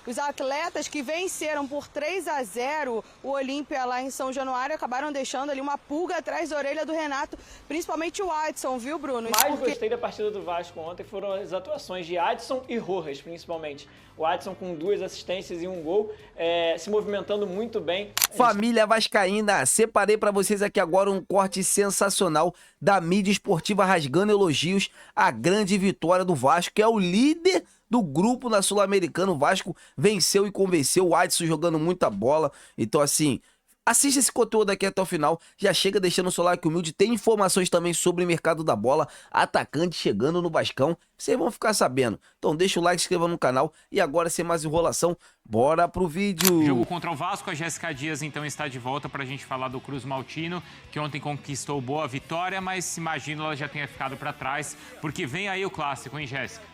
Os atletas que venceram por 3-0 o Olímpia lá em São Januário acabaram deixando ali uma pulga atrás da orelha do Renato, principalmente o Adson, viu, Bruno? Mais gostei da partida do Vasco ontem foram as atuações de Adson e Rojas, principalmente. O Adson com 2 assistências e 1 gol, se movimentando muito bem. Família vascaína, separei pra vocês aqui agora um corte sensacional da mídia esportiva rasgando elogios à grande vitória do Vasco, que é o líder do grupo na Sul-Americana. O Vasco venceu e convenceu, o Adson jogando muita bola. Então, assim, assista esse conteúdo aqui até o final. Já chega deixando o seu like humilde. Tem informações também sobre o mercado da bola. Atacante chegando no Vascão. Vocês vão ficar sabendo. Então deixa o like, se inscreva no canal. E agora, sem mais enrolação, bora pro vídeo. Jogo contra o Vasco. A Jéssica Dias, então, está de volta pra gente falar do Cruz Maltino, que ontem conquistou boa vitória, mas imagino ela já tenha ficado pra trás, porque vem aí o clássico, hein, Jéssica?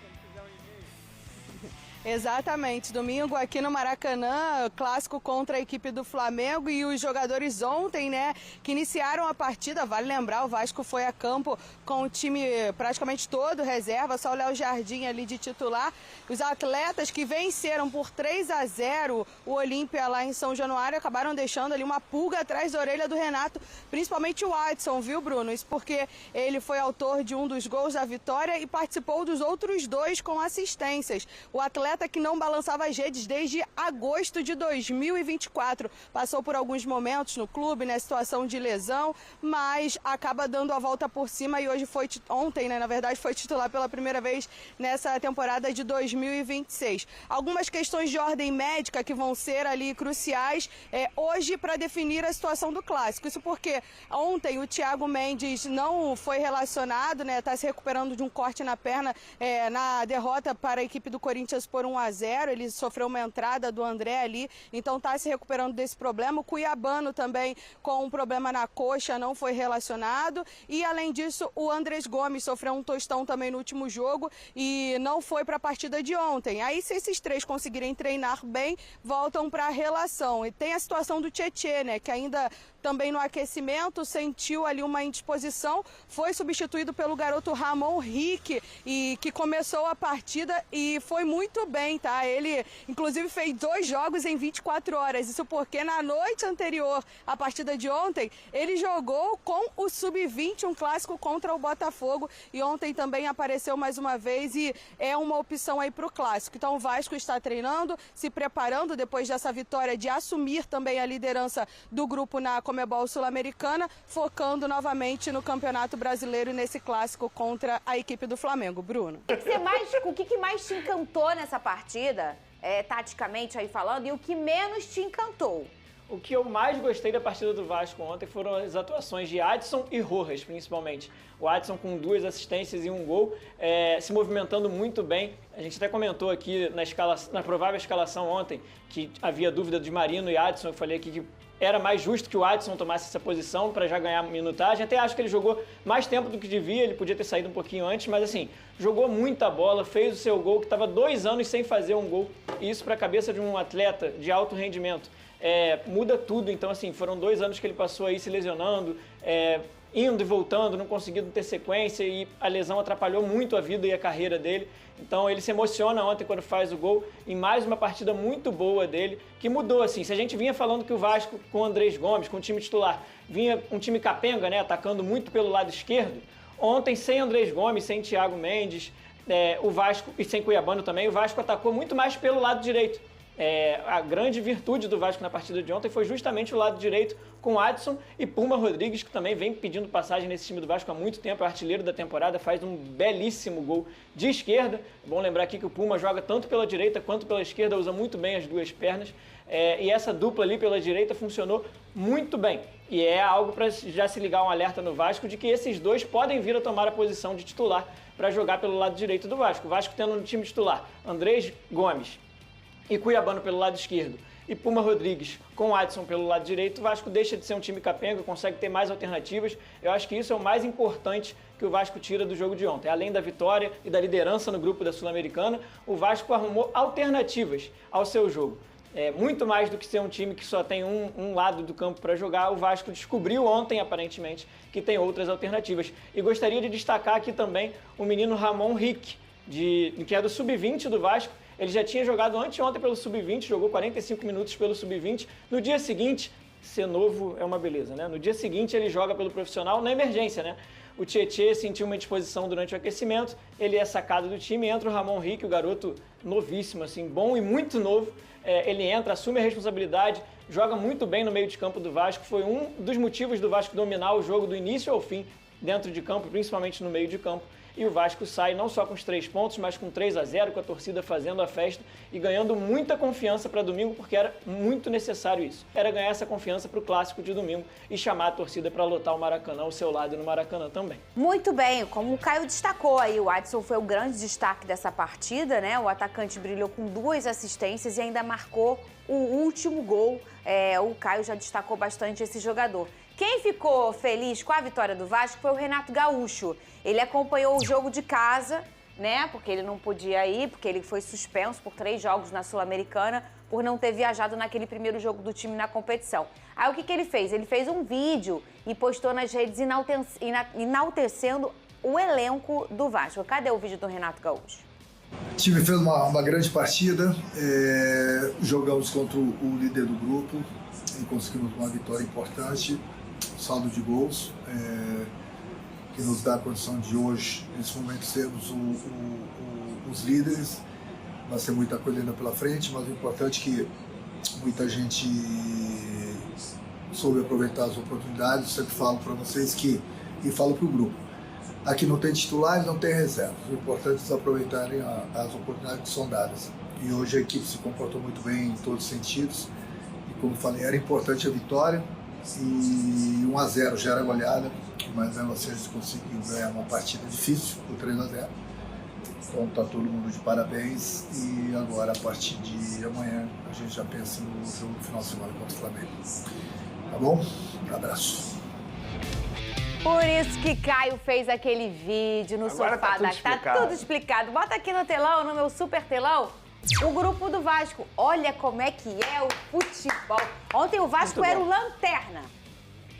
Exatamente, domingo aqui no Maracanã, clássico contra a equipe do Flamengo, e os jogadores ontem, né, que iniciaram a partida, vale lembrar, o Vasco foi a campo com o time praticamente todo reserva, só o Léo Jardim ali de titular. Os atletas que venceram por 3-0 o Olímpia lá em São Januário acabaram deixando ali uma pulga atrás da orelha do Renato, principalmente o Adson, viu, Bruno? Isso porque ele foi autor de um dos gols da vitória e participou dos outros 2 com assistências. O atleta que não balançava as redes desde agosto de 2024. Passou por alguns momentos no clube, né, situação de lesão, mas acaba dando a volta por cima e ontem, né, na verdade, foi titular pela primeira vez nessa temporada de 2026. Algumas questões de ordem médica que vão ser ali cruciais hoje para definir a situação do clássico. Isso porque ontem o Thiago Mendes não foi relacionado, né, está se recuperando de um corte na perna na derrota para a equipe do Corinthians por 1-0, ele sofreu uma entrada do André ali, então está se recuperando desse problema. O Cuiabano também com um problema na coxa não foi relacionado, e além disso o Andrés Gomes sofreu um tostão também no último jogo e não foi para a partida de ontem. Aí, se esses 3 conseguirem treinar bem, voltam para a relação. E tem a situação do Tietê, né, que ainda também no aquecimento sentiu ali uma indisposição, foi substituído pelo garoto Ramon Rick, e que começou a partida e foi muito bem, tá? Ele inclusive fez 2 jogos em 24 horas, isso porque na noite anterior à partida de ontem, ele jogou com o Sub-20, um clássico contra o Botafogo, e ontem também apareceu mais uma vez e é uma opção aí para o clássico. Então o Vasco está treinando, se preparando depois dessa vitória de assumir também a liderança do grupo na Comebol Sul-Americana, focando novamente no Campeonato Brasileiro e nesse clássico contra a equipe do Flamengo. Bruno. O que mais te encantou nessa partida, taticamente aí falando, e o que menos te encantou? O que eu mais gostei da partida do Vasco ontem foram as atuações de Adson e Rojas, principalmente. O Adson com 2 assistências e 1 gol, se movimentando muito bem. A gente até comentou aqui na provável escalação ontem que havia dúvida de Marino e Adson. Eu falei aqui que era mais justo que o Adson tomasse essa posição para já ganhar minutagem. Até acho que ele jogou mais tempo do que devia, ele podia ter saído um pouquinho antes, mas assim, jogou muita bola, fez o seu gol, que estava 2 anos sem fazer um gol. E isso para a cabeça de um atleta de alto rendimento muda tudo. Então assim, foram 2 anos que ele passou aí se lesionando, indo e voltando, não conseguindo ter sequência, e a lesão atrapalhou muito a vida e a carreira dele. Então ele se emociona ontem quando faz o gol, em mais uma partida muito boa dele, que mudou assim. Se a gente vinha falando que o Vasco com o Andrés Gomes, com o time titular, vinha um time capenga, né, atacando muito pelo lado esquerdo, ontem sem Andrés Gomes, sem Thiago Mendes, o Vasco, e sem Cuiabano também, o Vasco atacou muito mais pelo lado direito. A grande virtude do Vasco na partida de ontem foi justamente o lado direito, com Adson e Puma Rodrigues, que também vem pedindo passagem nesse time do Vasco há muito tempo, é o artilheiro da temporada, faz um belíssimo gol de esquerda. É bom lembrar aqui que o Puma joga tanto pela direita quanto pela esquerda, usa muito bem as 2 pernas, e essa dupla ali pela direita funcionou muito bem. E é algo para já se ligar um alerta no Vasco de que esses 2 podem vir a tomar a posição de titular para jogar pelo lado direito do Vasco. O Vasco tendo no time titular Andrés Gomes e Cuiabano pelo lado esquerdo, e Puma Rodrigues com o Adson pelo lado direito, o Vasco deixa de ser um time capenga, consegue ter mais alternativas. Eu acho que isso é o mais importante que o Vasco tira do jogo de ontem. Além da vitória e da liderança no grupo da Sul-Americana, o Vasco arrumou alternativas ao seu jogo. Muito mais do que ser um time que só tem um lado do campo para jogar, o Vasco descobriu ontem, aparentemente, que tem outras alternativas. E gostaria de destacar aqui também o menino Ramon Rick, que é do Sub-20 do Vasco. Ele já tinha jogado anteontem pelo Sub-20, jogou 45 minutos pelo Sub-20. No dia seguinte, ser novo é uma beleza, né? No dia seguinte ele joga pelo profissional na emergência, né? O Tietê sentiu uma indisposição durante o aquecimento, ele é sacado do time, entra o Ramon Rick, o garoto novíssimo, assim, bom e muito novo. Ele entra, assume a responsabilidade, joga muito bem no meio de campo do Vasco. Foi um dos motivos do Vasco dominar o jogo do início ao fim, dentro de campo, principalmente no meio de campo. E o Vasco sai não só com os 3 pontos, mas com 3-0, com a torcida fazendo a festa e ganhando muita confiança para domingo, porque era muito necessário isso. Era ganhar essa confiança para o clássico de domingo e chamar a torcida para lotar o Maracanã, ao seu lado e no Maracanã também. Muito bem, como o Caio destacou aí, o Adson foi o grande destaque dessa partida, né? O atacante brilhou com 2 assistências e ainda marcou o último gol. O Caio já destacou bastante esse jogador. Quem ficou feliz com a vitória do Vasco foi o Renato Gaúcho. Ele acompanhou o jogo de casa, né? Porque ele não podia ir, porque ele foi suspenso por 3 jogos na Sul-Americana, por não ter viajado naquele primeiro jogo do time na competição. Aí o que ele fez? Ele fez um vídeo e postou nas redes enaltecendo o elenco do Vasco. Cadê o vídeo do Renato Gaúcho? O time fez uma grande partida, jogamos contra o líder do grupo e conseguimos uma vitória importante, saldo de gols, que nos dá a condição de hoje, nesse momento, sermos os líderes. Vai ser muita coisa ainda pela frente, mas o importante é que muita gente soube aproveitar as oportunidades. Eu sempre falo para vocês e falo para o grupo, aqui não tem titulares, não tem reservas. O importante é aproveitarem as oportunidades que são dadas. E hoje a equipe se comportou muito bem em todos os sentidos. E como falei, era importante a vitória. E 1-0 já era goleada, mas mesmo assim a gente conseguiu ganhar uma partida difícil, por 3-0. Então está todo mundo de parabéns. E agora, a partir de amanhã, a gente já pensa no jogo do final de semana contra o Flamengo. Tá bom? Um abraço. Por isso que Caio fez aquele vídeo no Agora sofá. Tá tudo explicado. Bota aqui no telão, no meu super telão, o grupo do Vasco. Olha como é que é o futebol. Ontem o Vasco era o lanterna.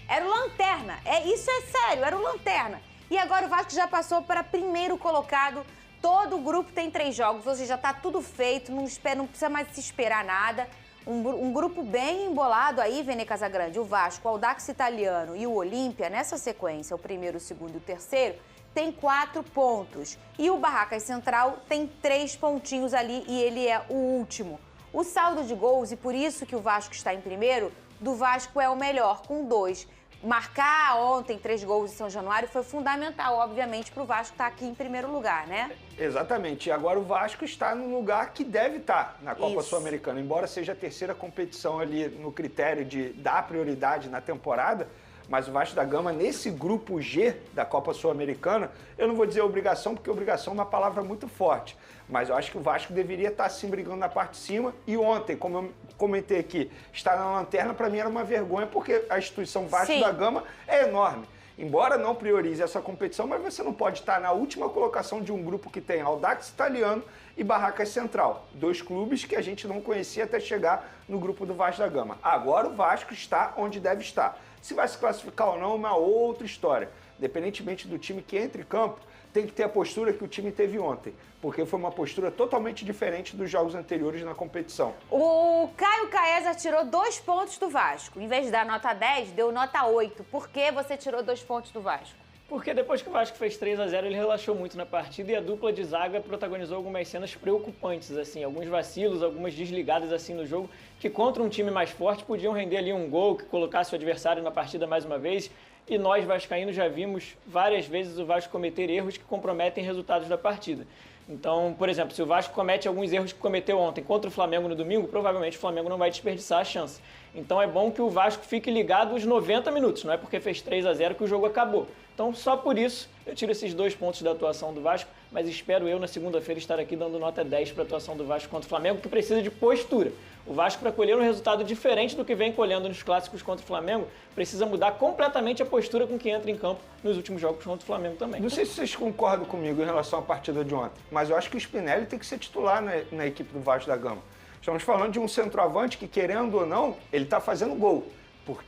Era o lanterna. Isso é sério, era o lanterna. E agora o Vasco já passou para primeiro colocado. Todo o grupo tem 3 jogos. Hoje já tá tudo feito, não precisa mais se esperar nada. Um grupo bem embolado aí, Vene Casagrande. O Vasco, o Audax Italiano e o Olímpia, nessa sequência, o primeiro, o segundo e o terceiro, tem 4 pontos. E o Barracas Central tem 3 pontinhos ali e ele é o último. O saldo de gols, e por isso que o Vasco está em primeiro, do Vasco é o melhor, com 2. Marcar ontem 3 gols em São Januário foi fundamental, obviamente, para o Vasco estar aqui em primeiro lugar, né? Exatamente. E agora o Vasco está no lugar que deve estar na Copa Isso. Sul-Americana. Embora seja a terceira competição ali no critério de dar prioridade na temporada, mas o Vasco da Gama, nesse grupo G da Copa Sul-Americana, eu não vou dizer obrigação, porque obrigação é uma palavra muito forte, mas eu acho que o Vasco deveria estar sim brigando na parte de cima. E ontem, como eu comentei aqui, estar na lanterna para mim era uma vergonha, porque a instituição Vasco Sim. da Gama é enorme. Embora não priorize essa competição, mas você não pode estar na última colocação de um grupo que tem Audax Italiano e Barracas Central. 2 clubes que a gente não conhecia até chegar no grupo do Vasco da Gama. Agora o Vasco está onde deve estar. Se vai se classificar ou não é uma outra história. Independentemente do time que entra em campo, tem que ter a postura que o time teve ontem, porque foi uma postura totalmente diferente dos jogos anteriores na competição. O Caio Caesa tirou 2 pontos do Vasco. Em vez de dar nota 10, deu nota 8. Por que você tirou 2 pontos do Vasco? Porque depois que o Vasco fez 3-0, ele relaxou muito na partida e a dupla de zaga protagonizou algumas cenas preocupantes, assim, alguns vacilos, algumas desligadas assim no jogo, que contra um time mais forte podiam render ali um gol que colocasse o adversário na partida mais uma vez. E nós, vascaínos, já vimos várias vezes o Vasco cometer erros que comprometem resultados da partida. Então, por exemplo, se o Vasco comete alguns erros que cometeu ontem contra o Flamengo no domingo, provavelmente o Flamengo não vai desperdiçar a chance. Então é bom que o Vasco fique ligado os 90 minutos, não é porque fez 3-0 que o jogo acabou. Então, só por isso, eu tiro esses 2 pontos da atuação do Vasco, mas espero eu, na segunda-feira, estar aqui dando nota 10 para a atuação do Vasco contra o Flamengo, que precisa de postura. O Vasco, para colher um resultado diferente do que vem colhendo nos clássicos contra o Flamengo, precisa mudar completamente a postura com que entra em campo nos últimos jogos contra o Flamengo também. Não sei se vocês concordam comigo em relação à partida de ontem, mas eu acho que o Spinelli tem que ser titular na equipe do Vasco da Gama. Estamos falando de um centroavante que, querendo ou não, ele está fazendo gol. Por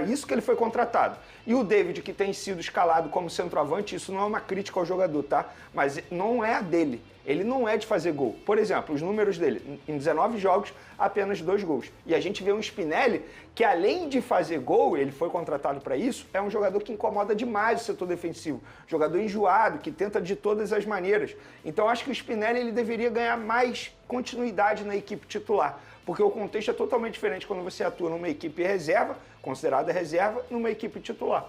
isso que ele foi contratado. E o David, que tem sido escalado como centroavante, isso não é uma crítica ao jogador, tá? Mas não é a dele. Ele não é de fazer gol. Por exemplo, os números dele, em 19 jogos, apenas 2 gols. E a gente vê um Spinelli que, além de fazer gol, ele foi contratado para isso, é um jogador que incomoda demais o setor defensivo. Jogador enjoado, que tenta de todas as maneiras. Então, acho que o Spinelli ele deveria ganhar mais continuidade na equipe titular. Porque o contexto é totalmente diferente quando você atua numa equipe reserva, considerada reserva, numa equipe titular.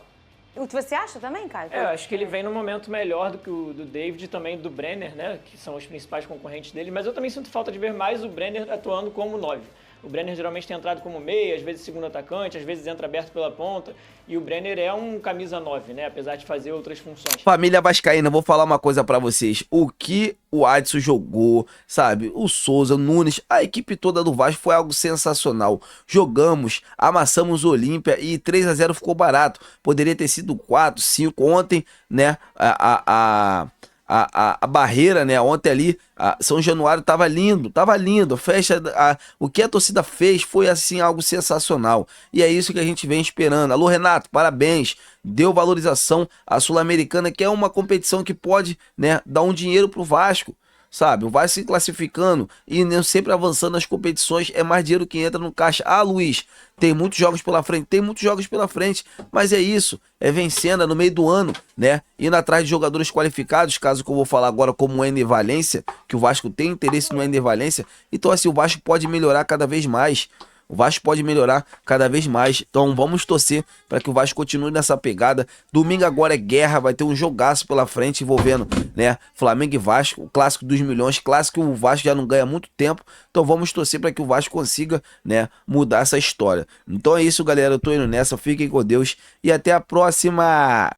Você acha também, Caio? Eu acho que ele vem num momento melhor do que o do David e também do Brenner, né? Que são os principais concorrentes dele. Mas eu também sinto falta de ver mais o Brenner atuando como 9. O Brenner geralmente tem entrado como meia, às vezes segundo atacante, às vezes entra aberto pela ponta. E o Brenner é um camisa 9, né? Apesar de fazer outras funções. Família vascaína, vou falar uma coisa pra vocês. O que o Adson jogou, sabe? O Souza, o Nunes, a equipe toda do Vasco foi algo sensacional. Jogamos, amassamos o Olímpia e 3-0 ficou barato. Poderia ter sido 4, 5 ontem, né? A barreira, né? Ontem ali, São Januário tava lindo, tava lindo. O que a torcida fez foi assim algo sensacional. E é isso que a gente vem esperando. Alô, Renato, parabéns. Deu valorização à Sul-Americana, que é uma competição que pode, né, dar um dinheiro pro Vasco. Sabe, o Vasco se classificando e sempre avançando nas competições, é mais dinheiro que entra no caixa. Ah, Luiz, tem muitos jogos pela frente, mas é isso, é vencendo no meio do ano, né? Indo atrás de jogadores qualificados, caso que eu vou falar agora como o Ener Valencia, que o Vasco tem interesse no Ener Valencia. Então assim, o Vasco pode melhorar cada vez mais. O Vasco pode melhorar cada vez mais. Então vamos torcer para que o Vasco continue nessa pegada. Domingo agora é guerra, vai ter um jogaço pela frente envolvendo, né, Flamengo e Vasco, o clássico dos milhões, clássico que o Vasco já não ganha há muito tempo. Então vamos torcer para que o Vasco consiga, né, mudar essa história. Então é isso, galera. Eu tô indo nessa. Fiquem com Deus e até a próxima.